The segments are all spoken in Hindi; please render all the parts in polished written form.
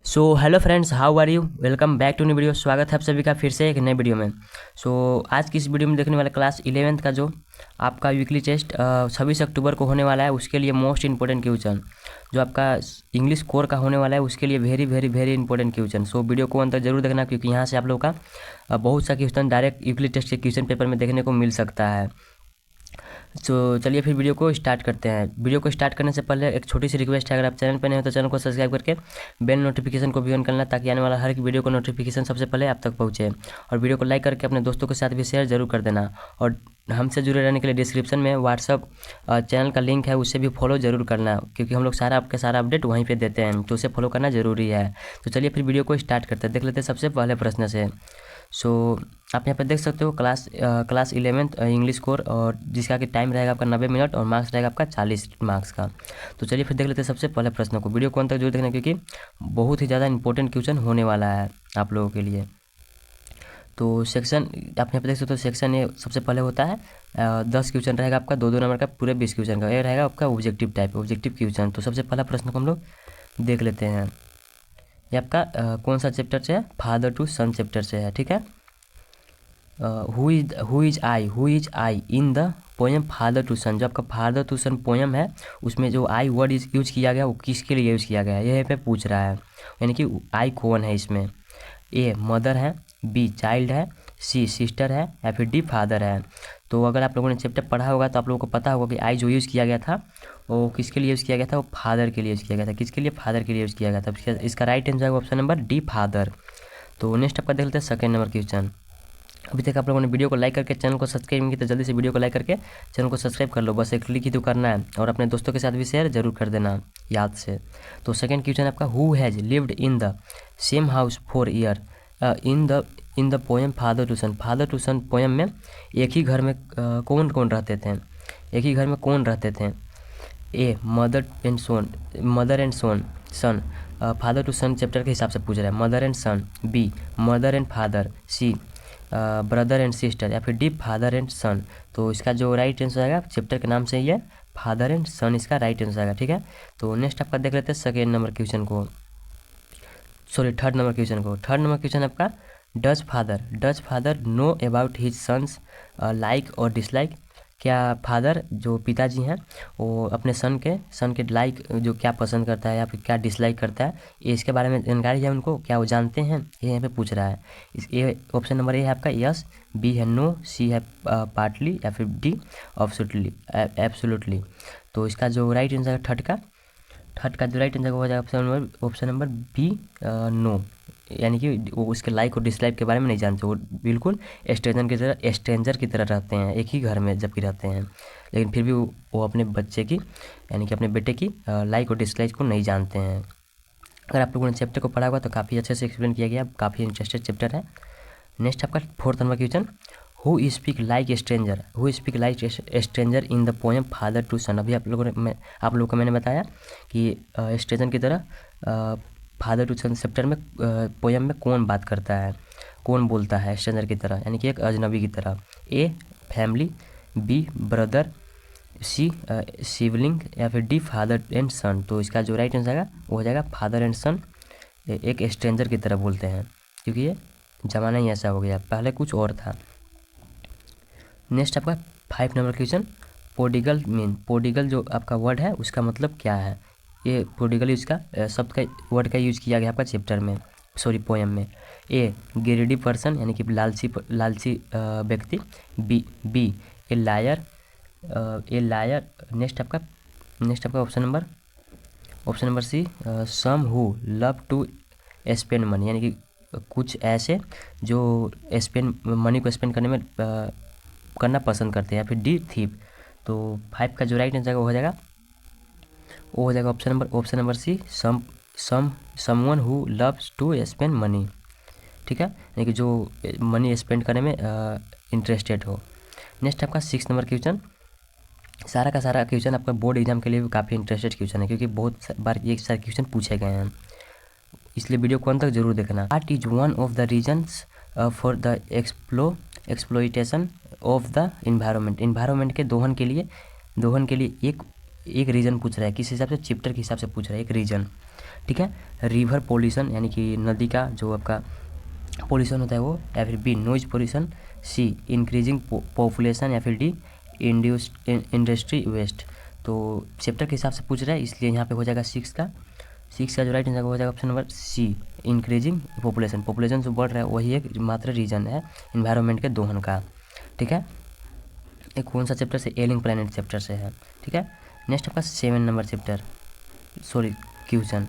So hello friends, how are you. Welcome back to new video. स्वागत है आप सभी का फिर से एक नए वीडियो में। आज की इस वीडियो में देखने वाला क्लास 11th का जो आपका वीकली टेस्ट 26 अक्टूबर को होने वाला है, उसके लिए मोस्ट इंपॉर्टेंट क्वेश्चन जो आपका इंग्लिश कोर का होने वाला है, उसके लिए very very very important question. Video को अंत तक जरूर देखना, क्योंकि यहाँ से आप लोगों का बहुत सा क्वेश्चन डायरेक्ट वीकली टेस्ट के क्वेश्चन पेपर में देखने को मिल सकता है। चलिए फिर वीडियो को स्टार्ट करते हैं। वीडियो को स्टार्ट करने से पहले एक छोटी सी रिक्वेस्ट है, अगर आप चैनल पर नहीं हो तो चैनल को सब्सक्राइब करके बेल नोटिफिकेशन को भी ऑन करना, ताकि आने वाला हर एक वीडियो को नोटिफिकेशन सबसे पहले आप तक पहुंचे। और वीडियो को लाइक करके अपने दोस्तों के साथ भी शेयर जरूर कर देना। और हमसे जुड़े रहने के लिए डिस्क्रिप्शन में व्हाट्सअप चैनल का लिंक है, उससे भी फॉलो जरूर करना, क्योंकि हम लोग आपके सारा अपडेट वहीं पे देते हैं, तो उसे फॉलो करना जरूरी है। तो चलिए फिर वीडियो को स्टार्ट करते हैं। देख लेते हैं सबसे पहले प्रश्न से। आप यहाँ पर देख सकते हो क्लास 11th इंग्लिश कोर, और जिसका कि टाइम रहेगा आपका 90 मिनट और मार्क्स रहेगा आपका 40 मार्क्स का। तो चलिए फिर देख लेते हैं सबसे पहले प्रश्न को। वीडियो को अंत तक जरूर देखना, क्योंकि बहुत ही ज़्यादा इंपॉर्टेंट क्वेश्चन होने वाला है आप लोगों के लिए। तो सेक्शन आप यहाँ पे देख सकते हो, सेक्शन ए सबसे पहले होता है 10 क्वेश्चन रहेगा आपका, 2-2 नंबर का, पूरे 20 क्वेश्चन का। ये रहेगा आपका ऑब्जेक्टिव टाइप, ऑब्जेक्टिव क्वेश्चन। तो सबसे पहला प्रश्न को हम लोग देख लेते हैं। ये आपका कौन सा चैप्टर से है? फादर टू सन चैप्टर से है, ठीक है। Who is I in the poem father to Son. जो आपका फादर टू सन पोएम है, उसमें जो आई वर्ड यूज किया गया, वो किसके लिए यूज़ किया गया है, यह पे पूछ रहा है। यानी कि आई कौन है इसमें? ए मदर है, बी चाइल्ड है, सी सिस्टर है, या फिर डी फादर है। तो अगर आप लोगों ने चैप्टर पढ़ा होगा तो आप लोगों को पता होगा कि आई जो यूज़ किया गया था वो किसके लिए यूज़ किया गया था? वो फादर के लिए यूज़ किया गया था। किसके लिए? फादर के लिए यूज़ किया गया था। इसका राइट आंसर है ऑप्शन नंबर डी, फादर। तो नेक्स्ट आपका देख लेते हैं सेकेंड नंबर क्वेश्चन। अभी तक आप लोगों ने वीडियो को लाइक करके चैनल को सब्सक्राइब नहीं किया तो जल्दी से वीडियो को लाइक करके चैनल को सब्सक्राइब कर लो। बस एक क्लिक ही तो करना है, और अपने दोस्तों के साथ भी शेयर जरूर कर देना याद से। तो सेकंड क्वेश्चन आपका, who has lived in the same house for year in the poem father to son. Father to son poem में एक ही घर में कौन कौन रहते थे? एक ही घर में कौन रहते थे? A mother and son, father to son chapter के हिसाब से पूछ रहा है, mother and son. B mother and father. C brother and sister, या फिर डी फादर एंड सन। तो इसका जो राइट आंसर आएगा, चैप्टर के नाम से ही है फादर एंड सन, इसका राइट आंसर आएगा, ठीक है। तो नेक्स्ट आपका देख लेते हैं सेकेंड नंबर क्वेश्चन को, सॉरी थर्ड नंबर क्वेश्चन को। थर्ड नंबर क्वेश्चन आपका, does father know about his sons like और डिसलाइक। क्या फादर जो पिताजी हैं वो अपने सन के लाइक जो क्या पसंद करता है या फिर क्या डिसलाइक करता है, ये इसके बारे में जानकारी है उनको? क्या वो जानते हैं? ये यहाँ पे पूछ रहा है। ये ऑप्शन नंबर ए है आपका यस, बी है नो, सी है पार्टली, या फिर डी एब्सोल्युटली। तो इसका जो राइट आंसर है थर्ड का जो राइट आंसर हो जाएगा ऑप्शन नंबर बी, नो। यानी कि वो उसके लाइक और डिसलाइक के बारे में नहीं जानते, वो बिल्कुल स्ट्रेंजर की तरह रहते हैं, एक ही घर में जबकि रहते हैं, लेकिन फिर भी वो अपने बच्चे की, यानी कि अपने बेटे की लाइक और डिसलाइक को नहीं जानते हैं। अगर आप लोगों ने चैप्टर को पढ़ा होगा तो काफ़ी अच्छे से एक्सप्लेन किया गया, काफ़ी इंटरेस्टेड चैप्टर है। नेक्स्ट आपका fourth number question, who speak like stranger in the poem father to Son. अभी आप लोगों को मैंने बताया कि स्ट्रेंजर की तरह फादर टू सन चैप्टर में पोएम में कौन बात करता है, कौन बोलता है स्ट्रेंजर की तरह, यानी कि एक अजनबी की तरह। A family, b brother, c sibling, या फिर डी फादर एंड सन। तो इसका जो राइट आंसर आएगा वो हो जाएगा फादर एंड सन एक स्ट्रेंजर की तरह बोलते हैं, क्योंकि ये ज़माना ही ऐसा हो गया, पहले कुछ और था। नेक्स्ट आपका 5 नंबर क्वेश्चन, पोडिगल जो आपका वर्ड है उसका मतलब क्या है? ये पोडिगल इसका शब्द का वर्ड का यूज़ किया गया आपका चैप्टर में, सॉरी पोएम में। ए ग्रीडी पर्सन, यानी कि लालची व्यक्ति। B a liar. नेक्स्ट आपका option number c, some who love to spend money, यानी कि कुछ ऐसे जो मनी को स्पेंड करना पसंद करते हैं, या फिर डी थीप। तो 5 का जो राइट आंसर हो जाएगा वो हो जाएगा option number c, someone who loves to spend money, ठीक है, यानी कि जो मनी स्पेंड करने में इंटरेस्टेड हो। नेक्स्ट आपका 6 नंबर क्वेश्चन, सारा का सारा क्वेश्चन आपका बोर्ड एग्जाम के लिए भी काफ़ी इंटरेस्टेड क्वेश्चन है, क्योंकि बहुत बार ये सारे क्वेश्चन पूछे गए हैं, इसलिए वीडियो को अंत तक जरूर देखना। What is one of the reasons for the exploitation of the environment के दोहन के लिए एक रीज़न पूछ रहा है, किस हिसाब से? चैप्टर के हिसाब से पूछ रहा है एक रीज़न। ठीक है। रिवर पोल्यूशन यानी कि नदी का जो आपका पोल्यूशन होता है वो, या फिर बी नॉइज पोल्यूशन, सी इंक्रीजिंग पॉपुलेशन, या फिर डी इंड्यूस्ड इंडस्ट्री वेस्ट। तो चैप्टर के हिसाब से पूछ रहा है, इसलिए यहाँ पे हो जाएगा 6 का जो राइट आंसर हो जाएगा option number c, increasing population. Population जो बढ़ रहा है वही एक मात्र रीजन है इन्वायरमेंट के दोहन का। ठीक है, एक कौन सा चैप्टर से, एलिंग प्लैनेट चैप्टर से है। ठीक है, नेक्स्ट आपका 7 number chapter, sorry question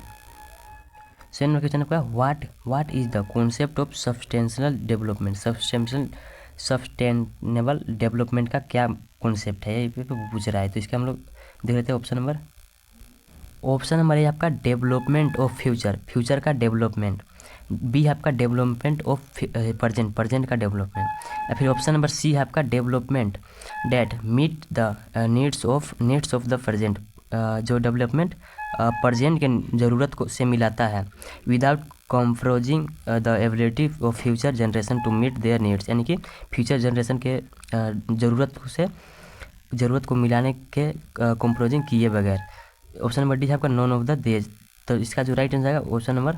7 number question आपका what is the concept of sustainable development. Sustainable development का क्या कॉन्सेप्ट है, ये पूछ रहा है। तो इसका हम लोग देख लेते हैं ऑप्शन नंबर है आपका डेवलपमेंट ऑफ फ्यूचर का डेवलपमेंट, बी है आपका डेवलपमेंट ऑफ प्रेजेंट का डेवलपमेंट, या फिर ऑप्शन नंबर सी है आपका development that meet the needs of the present, जो डेवलपमेंट प्रेजेंट के ज़रूरत को से मिलाता है without compromising the ability of future generation to meet their needs, यानी कि फ्यूचर जनरेशन के ज़रूरत को मिलाने के कॉम्प्रोजिंग किए बगैर। ऑप्शन नंबर डी है आपका नॉन ऑफ द देज। तो इसका जो राइट आंसर है ऑप्शन नंबर,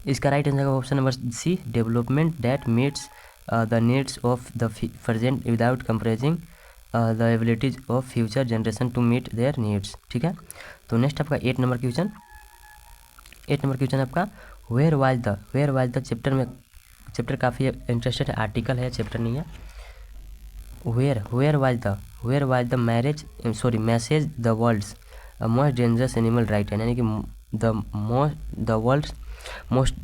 इसका राइट आंसर है option number C, development that meets the needs of the present without compromising the abilities of future generation to meet their needs. ठीक है, तो नेक्स्ट आपका 8 नंबर क्वेश्चन आपका वेयर वाज द चैप्टर काफ़ी इंटरेस्टेड है, आर्टिकल है, चैप्टर नहीं है। Where was the message the world's most dangerous animal right है, यानी कि the world's most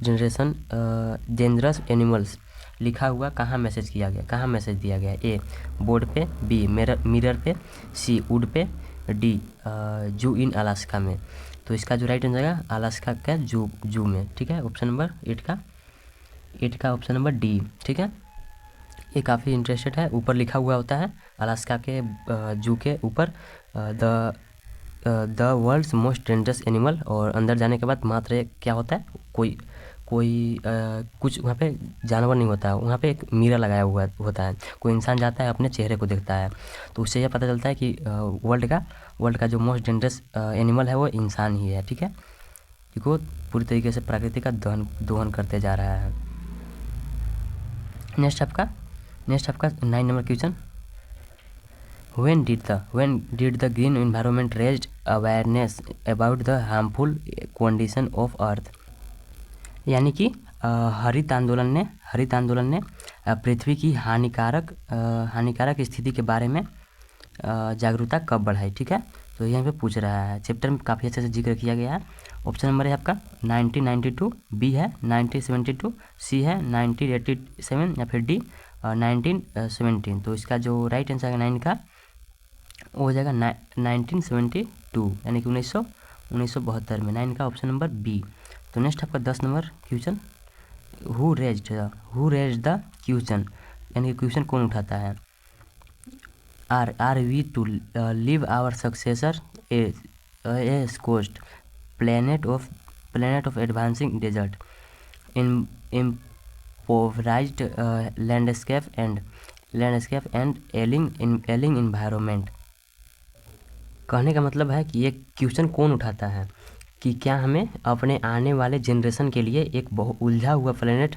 dangerous animals लिखा हुआ कहाँ मैसेज दिया गया। ए बोर्ड पे, बी मिरर पे, सी वुड पे, डी जू इन अलास्का में। तो इसका जो राइट आंसर है अलास्का का जू में। ठीक है, ऑप्शन नंबर 8 का ऑप्शन नंबर डी। ठीक है, ये काफ़ी इंटरेस्टेड है, ऊपर लिखा हुआ होता है अलास्का के जू के ऊपर the world's most dangerous animal, और अंदर जाने के बाद मात्र क्या होता है, कोई कुछ वहाँ पे जानवर नहीं होता है, वहाँ पे एक मिरर लगाया हुआ होता है, कोई इंसान जाता है अपने चेहरे को देखता है, तो उससे यह पता चलता है कि वर्ल्ड का जो मोस्ट डेंजरस एनिमल है वो इंसान ही है। ठीक है, क्योंकि वो पूरी तरीके से प्रकृति का दोहन करते जा रहा है। नेक्स्ट आपका 9 number question, When did the green environment raised awareness about the harmful condition of earth, यानी कि हरित आंदोलन ने पृथ्वी की हानिकारक स्थिति के बारे में जागरूकता कब बढ़ाई। ठीक है, तो यहाँ पे पूछ रहा है, चैप्टर में काफ़ी अच्छे से जिक्र किया गया है। ऑप्शन नंबर है आपका 1992, बी है 1972, सी है 1987, या फिर डी 1917। तो इसका जो राइट आंसर है 9 का वो हो जाएगा 1972, यानी कि 1972 में। 9 का ऑप्शन नंबर बी। तो नेक्स्ट आपका 10 number question, who raised the question, यानी कि क्वेश्चन कौन उठाता है। Are we to leave our successor a coast planet of advancing desert in impoverished landscape and ailing environment. कहने का मतलब है कि ये क्वेश्चन कौन उठाता है कि क्या हमें अपने आने वाले जनरेशन के लिए एक बहुत उलझा हुआ प्लेनेट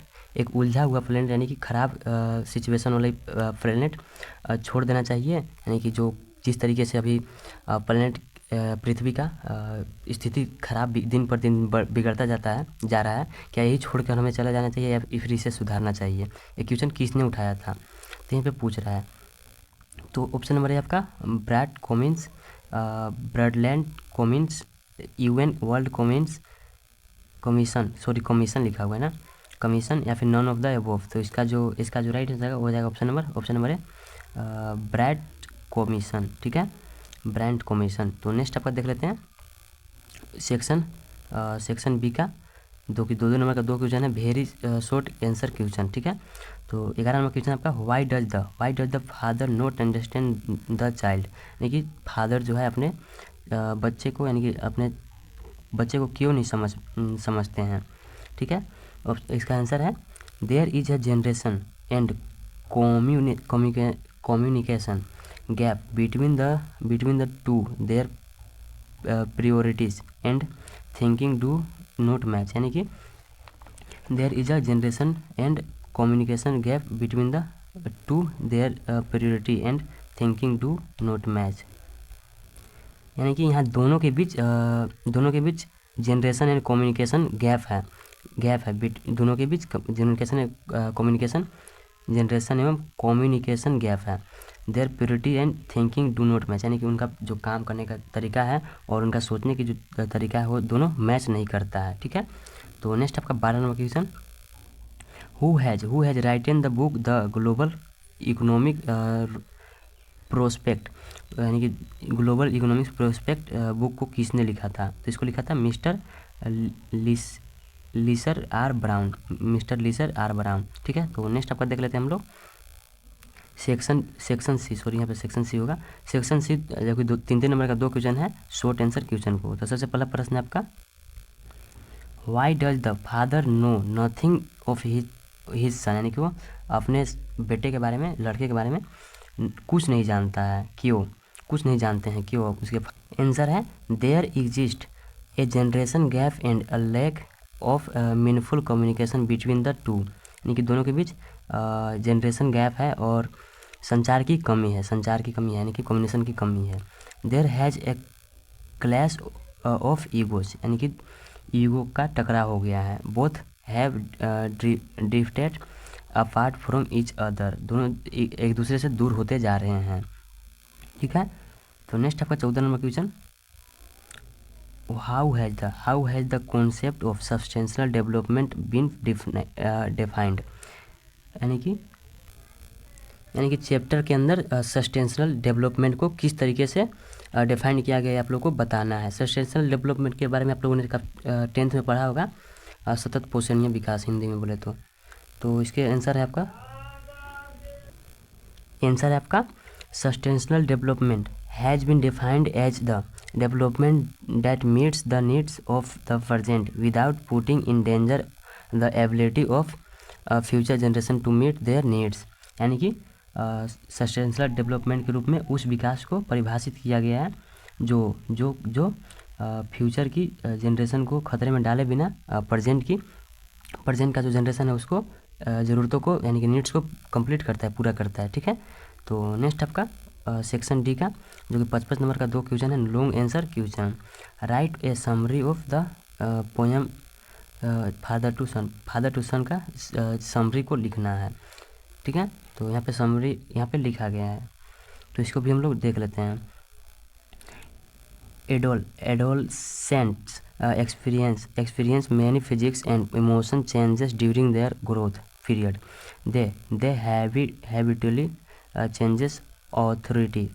यानी कि ख़राब सिचुएशन वाले प्लेनेट छोड़ देना चाहिए, यानी कि जो जिस तरीके से अभी प्लेनेट पृथ्वी का स्थिति खराब दिन पर दिन बिगड़ता जा रहा है, क्या यही छोड़कर हमें चला जाना चाहिए या फिर इसे सुधारना चाहिए। ये क्वेश्चन किसने उठाया था, तो यहीं पे पूछ रहा है। तो ऑप्शन नंबर है आपका ब्रडलैंड कॉमिन्स, UN वर्ल्ड कमीशन लिखा हुआ है ना, कमीशन, या फिर नॉन ऑफ द अबोव। तो इसका जो राइट आंसर हो जाएगा ऑप्शन नंबर है ब्रैड कमीशन। ठीक है, ब्रांड कमीशन। तो नेक्स्ट आपका देख लेते हैं सेक्शन बी का दो नंबर का 2 क्वेश्चन है, वेरी शॉर्ट आंसर क्वेश्चन। ठीक है, तो 11 नंबर क्वेश्चन आपका why does the father not understand the child, यानी कि फादर जो है अपने बच्चे को, यानी कि अपने बच्चे को क्यों नहीं समझते हैं। ठीक है, और इसका आंसर है there is a generation and communication gap between the two their priorities and thinking do not match, यानी कि there is a generation and communication gap between the two, their priority and thinking do not match, यानी कि यहाँ दोनों के बीच जनरेशन एंड कम्युनिकेशन गैप है दोनों के बीच जनरेशन एवं कम्युनिकेशन गैप है। Their priority and thinking do not match, यानी कि उनका जो काम करने का तरीका है और उनका सोचने की जो तरीका है वो दोनों मैच नहीं करता है, ठीक है। तो नेक्स्ट आपका 12 number question, who has written the book the global economic prospect, यानी कि ग्लोबल इकोनॉमिक्स प्रोस्पेक्ट बुक को किसने लिखा था? तो इसको लिखा था मिस्टर लीसर आर ब्राउन, ठीक है। तो नेक्स्ट आपका देख लेते हैं हम लोग सेक्शन सी, सॉरी यहाँ पे सेक्शन सी होगा। सेक्शन सी जबकि 3 नंबर का 2 क्वेश्चन है शॉर्ट आंसर क्वेश्चन को। तो सबसे पहला प्रश्न है आपका, why does the father know nothing of his son, यानी कि वो अपने बेटे के बारे में, लड़के के बारे में कुछ नहीं जानता है, क्यों? कुछ नहीं जानते हैं, क्यों? उसके आंसर है there exist a generation gap and a lack of meaningful communication between the two, यानी कि दोनों के बीच जनरेशन गैप है और संचार की कमी है, यानी कि कम्युनिकेशन की कमी है। There has a clash of egos, यानी कि ईगो का टकराव हो गया है। Both have drifted apart from each other, दोनों एक दूसरे से दूर होते जा रहे हैं, ठीक है। तो नेक्स्ट आपका 14 number question, how has the concept of substantial development been defined, यानी कि चैप्टर के अंदर सस्टेंशियल डेवलपमेंट को किस तरीके से डिफाइन किया गया है, आप लोगों को बताना है। सस्टेंशियल डेवलपमेंट के बारे में आप लोगों ने 10th में पढ़ा होगा, सतत पोषणीय विकास हिंदी में बोले तो इसके आंसर है आपका sustainable development has been defined as the development that meets the needs of the present without putting in danger the ability of future generation to meet their needs, यानी कि सस्टेंशियल डेवलपमेंट के रूप में उस विकास को परिभाषित किया गया है जो फ्यूचर की जनरेशन को खतरे में डाले बिना प्रेजेंट का जो जनरेशन है उसको ज़रूरतों को, यानी कि नीड्स को कंप्लीट करता है, पूरा करता है, ठीक है। तो नेक्स्ट आपका सेक्शन डी का जो कि 55 नंबर का 2 क्वेश्चन है, long answer question, write a summary of the poem father to Son का समरी को लिखना है, ठीक है। तो यहाँ पे समरी यहाँ पे लिखा गया है, तो इसको भी हम लोग देख लेते हैं। Adolescents experience many physics and emotion changes during their growth period. They habitually changes authority,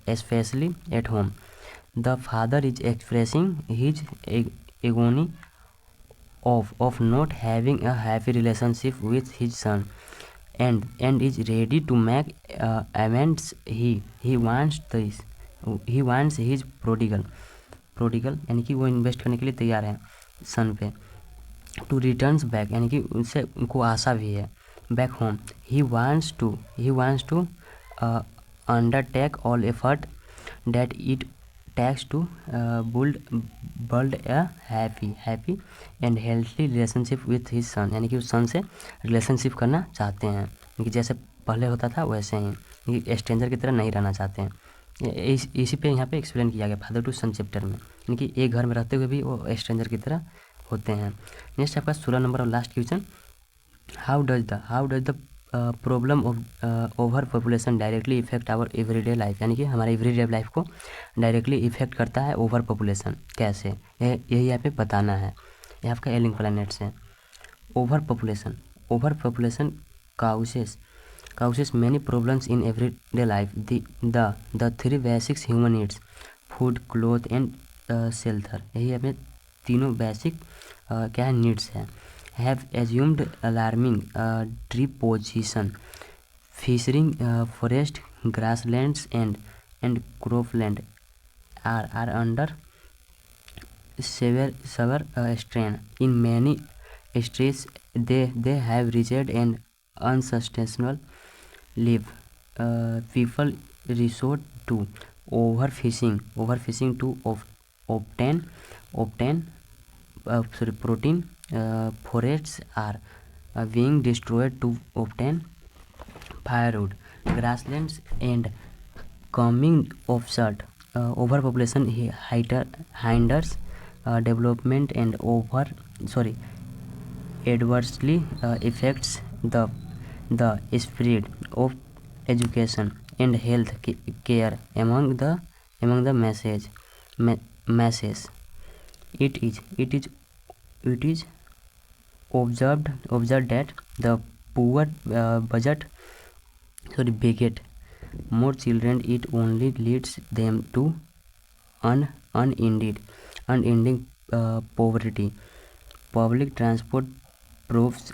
especially at home. The father is expressing his agony of not having a happy relationship with his son, and is ready to make amends. He wants his prodigal, यानी कि वो इन्वेस्ट करने के लिए तैयार है सन पे। टू रिटर्न्स बैक, यानी कि उनसे उनको आशा भी है back home. He wants to undertake all effort that it takes to build a happy and healthy relationship with his son, यानी कि उस सन से रिलेशनशिप करना चाहते हैं, यानी कि जैसे पहले होता था वैसे ही, स्ट्रेंजर की तरह नहीं रहना चाहते हैं। इसी पे यहाँ पे एक्सप्लेन किया गया फादर टू सन चैप्टर में, यानी कि एक घर में रहते हुए भी वो स्ट्रेंजर की तरह होते हैं। नेक्स्ट आपका 16 नंबर और last question, how does the problem of over population directly affect our everyday life, यानी कि हमारे एवरीडे लाइफ को डायरेक्टली इफेक्ट करता है ओवर पॉपुलेशन, कैसे, यही यहाँ पे बताना है। ये आपका लिंक वाला नेट से। Over population causes many problems in everyday life. The 3 basic human needs, food, cloth and shelter, यही हमें तीनों बेसिक क्या है नीड्स है। have assumed alarming deposition, fishing, forest, grasslands and cropland are under severe strain. In many states they have reached an unsustainable live. People resort to overfishing to obtain protein forests are being destroyed to obtain firewood. Grasslands and coming offshot. Overpopulation hinders development and adversely affects the spread of education and health care among the masses. It is observed that the poor beget more children. It only leads them to unending poverty. Public transport proves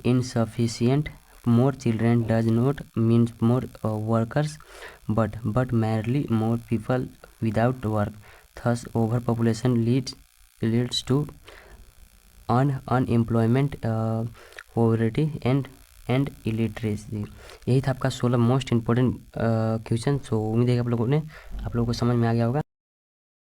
insufficient. More children does not mean more workers, but merely more people without work. Thus, overpopulation leads to unemployment, poverty and illiteracy. यही था आपका 16 मोस्ट इम्पोर्टेंट क्वेश्चन। सो उम्मीद है आप लोगों को समझ में आ गया होगा।